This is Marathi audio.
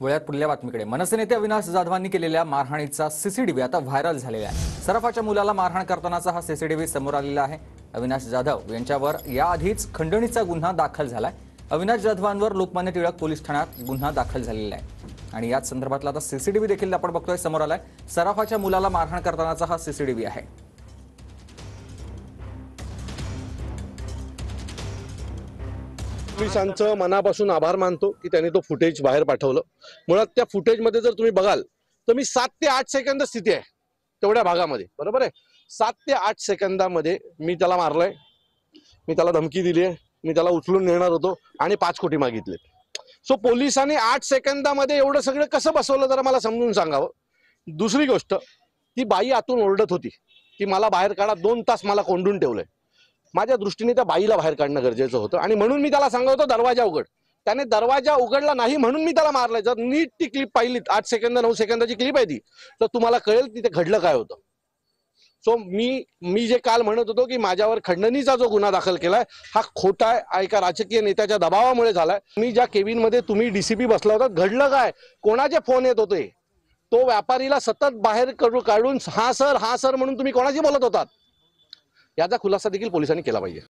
वळ्यात पुढल्या बातमीकडे मनसे नेते अविनाश जाधवांनी केलेल्या मारहाणीचा सीसीटीव्ही आता व्हायरल झालेला आहे। सराफाच्या मुलाला मारहाण करतानाचा हा सीसीटीव्ही समोर आलेला आहे। अविनाश जाधव यांच्यावर याआधीच खंडणीचा गुन्हा दाखल झालाय। अविनाश जाधवांवर लोकमान्य टिळक पोलीस ठाण्यात गुन्हा दाखल झालेला आहे आणि याच संदर्भातला आता सीसीटीव्ही देखील आपण बघतोय समोर आलाय। सराफाच्या मुलाला मारहाण करतानाचा हा सीसीटीव्ही आहे। पोलिसांचं मनापासून आभार मानतो की त्यांनी तो फुटेज बाहेर पाठवलं। मुळात त्या फुटेजमध्ये जर तुम्ही बघाल तर मी 7 ते 8 सेकंद स्थिती आहे तेवढ्या भागामध्ये, बरोबर आहे। 7 ते 8 सेकंदामध्ये मी त्याला मारलंय, मी त्याला धमकी दिली आहे, मी त्याला उचलून नेणार होतो आणि 5 कोटी मागितले। सो पोलिसांनी 8 सेकंदामध्ये एवढं सगळं कसं बसवलं जरा मला समजून सांगावं। दुसरी गोष्ट, ती बाई आतून ओरडत होती की मला बाहेर काढा, 2 तास मला कोंडून ठेवलंय। माझ्या दृष्टीने त्या बाईला बाहेर काढणं गरजेचं होतं आणि म्हणून मी त्याला सांगत होतो दरवाजा उघड। त्याने दरवाजा उघडला नाही म्हणून मी त्याला मारलंय। जर नीट ती क्लिप पाहिली, 8 सेकंद 9 सेकंदाची क्लिप आहे ती, तर तुम्हाला कळेल तिथे घडलं काय होतं। सो मी जे काल म्हणत होतो की माझ्यावर खंडणीचा जो गुन्हा दाखल केलाय हा खोटा आहे, एका राजकीय नेत्याच्या दबावामुळे झालाय। मी ज्या केबिन मध्ये तुम्ही डीसीपी बसला होता, घडलं काय, कोणाचे फोन येत होते, तो व्यापारीला सतत बाहेर काढून हा सर म्हणून तुम्ही कोणाशी बोलत होतात, याचा खुलासा देखील पोलिसांनी केला पाहिजे।